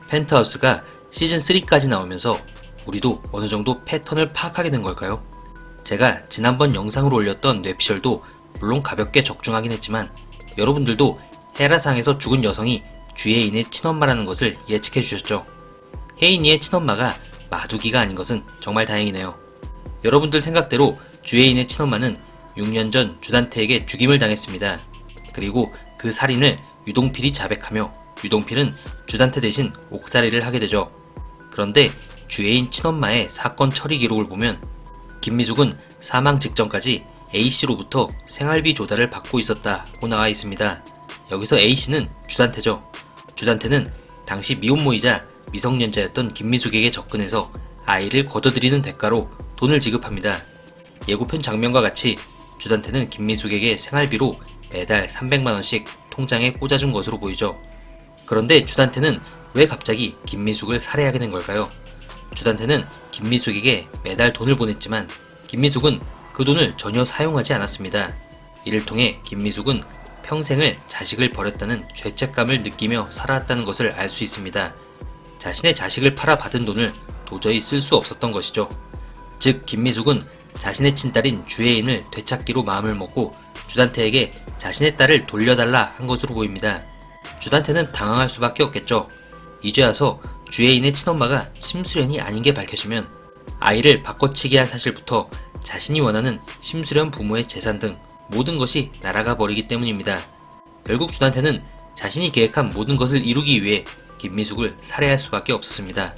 펜트하우스가 시즌3까지 나오면서 우리도 어느 정도 패턴을 파악하게 된 걸까요? 제가 지난번 영상으로 올렸던 뇌피셜도 물론 가볍게 적중하긴 했지만 여러분들도 헤라상에서 죽은 여성이 주혜인의 친엄마라는 것을 예측해 주셨죠. 혜인이의 친엄마가 마두기가 아닌 것은 정말 다행이네요. 여러분들 생각대로 주혜인의 친엄마는 6년 전 주단태에게 죽임을 당했습니다. 그리고 그 살인을 유동필이 자백하며 유동필은 주단태 대신 옥살이를 하게 되죠. 그런데 주혜인 친엄마의 사건 처리 기록을 보면 김미숙은 사망 직전까지 A씨로부터 생활비 조달을 받고 있었다고 나와 있습니다. 여기서 A씨는 주단태죠. 주단태는 당시 미혼모이자 미성년자였던 김미숙에게 접근해서 아이를 거둬들이는 대가로 돈을 지급합니다. 예고편 장면과 같이 주단태는 김미숙에게 생활비로 매달 300만원씩 통장에 꽂아준 것으로 보이죠. 그런데 주단태는 왜 갑자기 김미숙을 살해하게 된 걸까요? 주단태는 김미숙에게 매달 돈을 보냈지만 김미숙은 그 돈을 전혀 사용하지 않았습니다. 이를 통해 김미숙은 평생을 자식을 버렸다는 죄책감을 느끼며 살아왔다는 것을 알 수 있습니다. 자신의 자식을 팔아 받은 돈을 도저히 쓸 수 없었던 것이죠. 즉 김미숙은 자신의 친딸인 주혜인을 되찾기로 마음을 먹고 주단태에게 자신의 딸을 돌려달라 한 것으로 보입니다. 주단태는 당황할 수밖에 없겠죠. 이제 와서 주혜인의 친엄마가 심수련이 아닌 게 밝혀지면 아이를 바꿔치기 한 사실부터 자신이 원하는 심수련 부모의 재산 등 모든 것이 날아가 버리기 때문입니다. 결국 주단태는 자신이 계획한 모든 것을 이루기 위해 김미숙을 살해할 수밖에 없었습니다.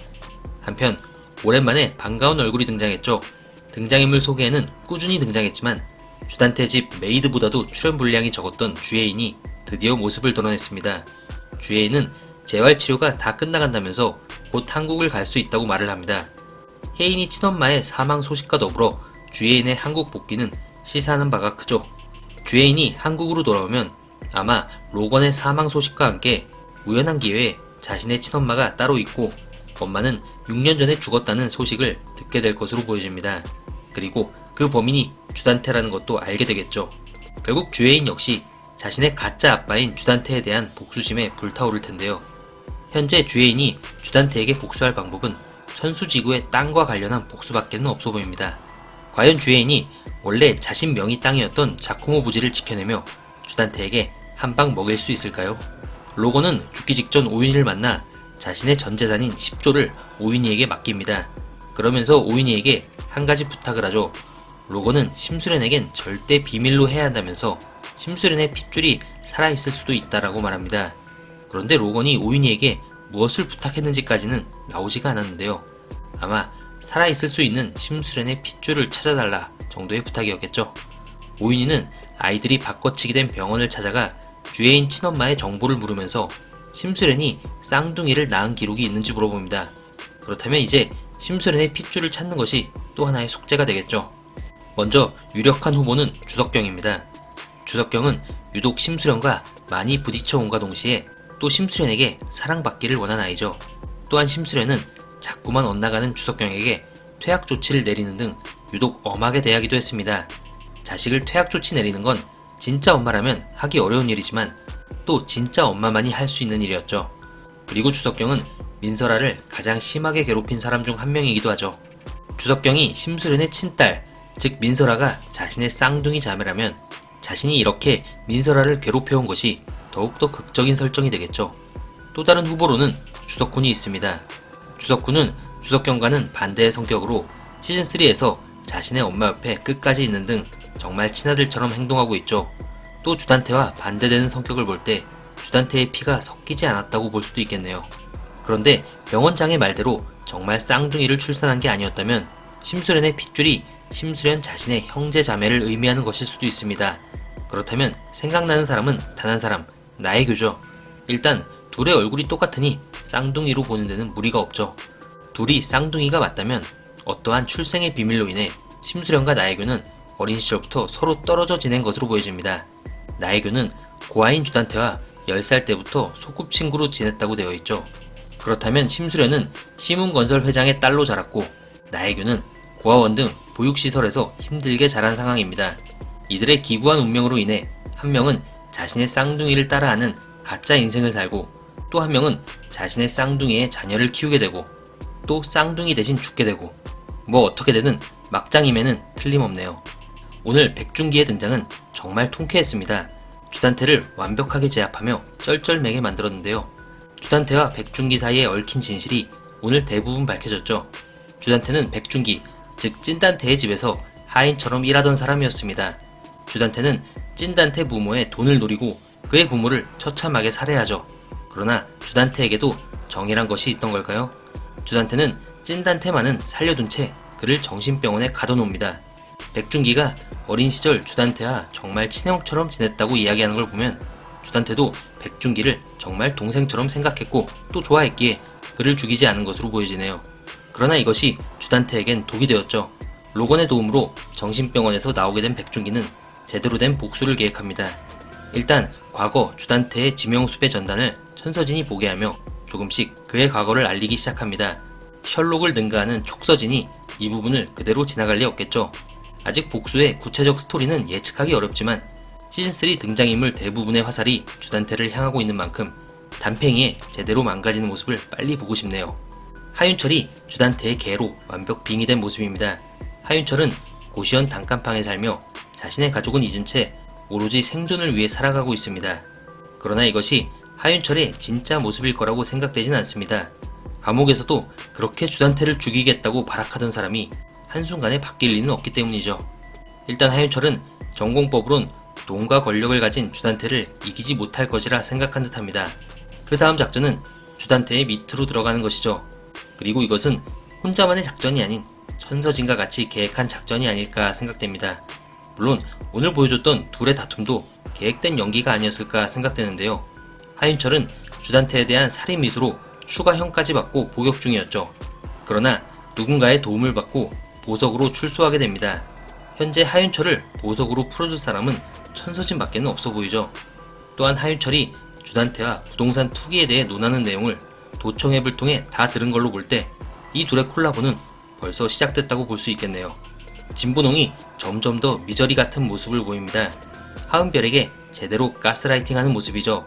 한편 오랜만에 반가운 얼굴이 등장했죠. 등장인물 소개에는 꾸준히 등장했지만 주단태 집 메이드보다도 출연 분량이 적었던 주혜인이 드디어 모습을 드러냈습니다. 주혜인은 재활치료가 다 끝나간다면서 곧 한국을 갈 수 있다고 말을 합니다. 혜인이 친엄마의 사망 소식과 더불어 주혜인의 한국 복귀는 시사하는 바가 크죠. 주혜인이 한국으로 돌아오면 아마 로건의 사망 소식과 함께 우연한 기회에 자신의 친엄마가 따로 있고 엄마는 6년 전에 죽었다는 소식을 듣게 될 것으로 보여집니다. 그리고 그 범인이 주단태라는 것도 알게 되겠죠. 결국 주혜인 역시 자신의 가짜 아빠인 주단태에 대한 복수심에 불타오를 텐데요. 현재 주혜인이 주단태에게 복수할 방법은 천수지구의 땅과 관련한 복수밖에는 없어 보입니다. 과연 주혜인이 원래 자신 명의 땅이었던 자코모 부지를 지켜내며 주단태에게 한 방 먹일 수 있을까요? 로건은 죽기 직전 오윤희를 만나 자신의 전 재산인 10조를 오윤희에게 맡깁니다. 그러면서 오윤희에게 한 가지 부탁을 하죠. 로건은 심수련에겐 절대 비밀로 해야 한다면서 심수련의 핏줄이 살아있을 수도 있다라고 말합니다. 그런데 로건이 오윤희에게 무엇을 부탁했는지까지는 나오지가 않았는데요. 아마 살아있을 수 있는 심수련의 핏줄을 찾아달라 정도의 부탁이었겠죠. 오윤희는 아이들이 바꿔치기 된 병원을 찾아가 주혜인 친엄마의 정보를 물으면서 심수련이 쌍둥이를 낳은 기록이 있는지 물어봅니다. 그렇다면 이제 심수련의 핏줄을 찾는 것이 또 하나의 숙제가 되겠죠. 먼저 유력한 후보는 주석경입니다. 주석경은 유독 심수련과 많이 부딪혀온과 동시에 또 심수련에게 사랑받기를 원한 아이죠. 또한 심수련은 자꾸만 엇나가는 주석경에게 퇴학 조치를 내리는 등 유독 엄하게 대하기도 했습니다. 자식을 퇴학 조치 내리는 건 진짜 엄마라면 하기 어려운 일이지만 또 진짜 엄마만이 할 수 있는 일이었죠. 그리고 주석경은 민설아를 가장 심하게 괴롭힌 사람 중 한 명이기도 하죠. 주석경이 심수련의 친딸, 즉 민설아가 자신의 쌍둥이 자매라면 자신이 이렇게 민설아를 괴롭혀온 것이 더욱더 극적인 설정이 되겠죠. 또 다른 후보로는 주석훈이 있습니다. 주석훈은 주석경과는 반대의 성격으로 시즌3에서 자신의 엄마 옆에 끝까지 있는 등 정말 친아들처럼 행동하고 있죠. 또 주단태와 반대되는 성격을 볼 때 주단태의 피가 섞이지 않았다고 볼 수도 있겠네요. 그런데 병원장의 말대로 정말 쌍둥이를 출산한 게 아니었다면 심수련의 핏줄이 심수련 자신의 형제 자매를 의미하는 것일 수도 있습니다. 그렇다면 생각나는 사람은 단 한 사람, 나혜교죠. 일단 둘의 얼굴이 똑같으니 쌍둥이로 보는 데는 무리가 없죠. 둘이 쌍둥이가 맞다면 어떠한 출생의 비밀로 인해 심수련과 나혜교는 어린 시절부터 서로 떨어져 지낸 것으로 보여집니다. 나혜교는 고아인 주단태와 10살 때부터 소꿉친구로 지냈다고 되어 있죠. 그렇다면 심수련은 시문건설 회장의 딸로 자랐고 나혜교는 고아원 등 보육시설에서 힘들게 자란 상황입니다. 이들의 기구한 운명으로 인해 한 명은 자신의 쌍둥이를 따라하는 가짜 인생을 살고 또 한 명은 자신의 쌍둥이의 자녀를 키우게 되고 또 쌍둥이 대신 죽게 되고 뭐 어떻게 되든 막장임에는 틀림없네요. 오늘 백중기의 등장은 정말 통쾌했습니다. 주단태를 완벽하게 제압하며 쩔쩔매게 만들었는데요. 주단태와 백중기 사이에 얽힌 진실이 오늘 대부분 밝혀졌죠. 주단태는 백중기, 즉 찐단태의 집에서 하인처럼 일하던 사람이었습니다. 주단태는 찐단태 부모의 돈을 노리고 그의 부모를 처참하게 살해하죠. 그러나 주단태에게도 정이란 것이 있던 걸까요? 주단태는 찐단태만은 살려둔 채 그를 정신병원에 가둬놉니다. 백중기가 어린 시절 주단태와 정말 친형처럼 지냈다고 이야기하는 걸 보면 주단태도 백중기를 정말 동생처럼 생각했고 또 좋아했기에 그를 죽이지 않은 것으로 보여지네요. 그러나 이것이 주단태에겐 독이 되었죠. 로건의 도움으로 정신병원에서 나오게 된 백중기는 제대로 된 복수를 계획합니다. 일단 과거 주단태의 지명수배 전단을 천서진이 보게 하며 조금씩 그의 과거를 알리기 시작합니다. 셜록을 능가하는 촉서진이 이 부분을 그대로 지나갈 리 없겠죠. 아직 복수의 구체적 스토리는 예측하기 어렵지만 시즌3 등장인물 대부분의 화살이 주단태를 향하고 있는 만큼 단팽이의 제대로 망가지는 모습을 빨리 보고 싶네요. 하윤철이 주단태의 개로 완벽 빙의된 모습입니다. 하윤철은 고시원 단칸방에 살며 자신의 가족은 잊은 채 오로지 생존을 위해 살아가고 있습니다. 그러나 이것이 하윤철의 진짜 모습일 거라고 생각되진 않습니다. 감옥에서도 그렇게 주단태를 죽이겠다고 발악하던 사람이 한순간에 바뀔 리는 없기 때문이죠. 일단 하윤철은 전공법으론 돈과 권력을 가진 주단태를 이기지 못할 것이라 생각한 듯합니다. 그 다음 작전은 주단태의 밑으로 들어가는 것이죠. 그리고 이것은 혼자만의 작전이 아닌 천서진과 같이 계획한 작전이 아닐까 생각됩니다. 물론 오늘 보여줬던 둘의 다툼도 계획된 연기가 아니었을까 생각되는데요. 하윤철은 주단태에 대한 살인 미수로 추가형까지 받고 복역 중이었죠. 그러나 누군가의 도움을 받고 보석으로 출소하게 됩니다. 현재 하윤철을 보석으로 풀어줄 사람은 천서진 밖에는 없어 보이죠. 또한 하윤철이 주단태와 부동산 투기에 대해 논하는 내용을 도청앱을 통해 다 들은 걸로 볼 때 이 둘의 콜라보는 벌써 시작됐다고 볼 수 있겠네요. 진분홍이 점점 더 미저리 같은 모습을 보입니다. 하은별에게 제대로 가스라이팅하는 모습이죠.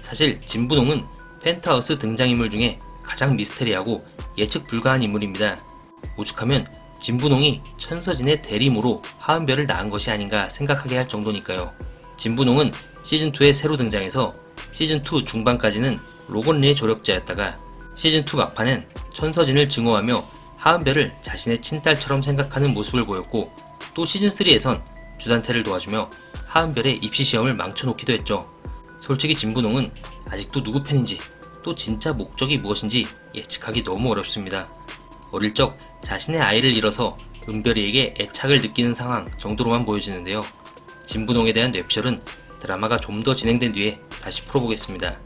사실 진분홍은 펜트하우스 등장인물 중에 가장 미스테리하고 예측 불가한 인물입니다. 오죽하면 진분홍이 천서진의 대리모로 하은별을 낳은 것이 아닌가 생각하게 할 정도니까요. 진분홍은 시즌2에 새로 등장해서 시즌2 중반까지는 로건리의 조력자였다가 시즌2 막판엔 천서진을 증오하며 하은별을 자신의 친딸처럼 생각하는 모습을 보였고 또 시즌3에선 주단태를 도와주며 하은별의 입시시험을 망쳐놓기도 했죠. 솔직히 진분홍은 아직도 누구 편인지 또 진짜 목적이 무엇인지 예측하기 너무 어렵습니다. 어릴 적 자신의 아이를 잃어서 은별이에게 애착을 느끼는 상황 정도로만 보여지는데요. 진분홍에 대한 뇌피셜은 드라마가 좀 더 진행된 뒤에 다시 풀어보겠습니다.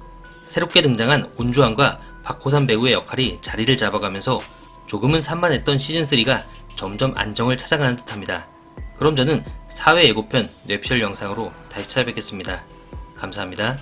새롭게 등장한 온주환과 박호산 배우의 역할이 자리를 잡아가면서 조금은 산만했던 시즌3가 점점 안정을 찾아가는 듯합니다. 그럼 저는 4회 예고편 뇌피셜 영상으로 다시 찾아뵙겠습니다. 감사합니다.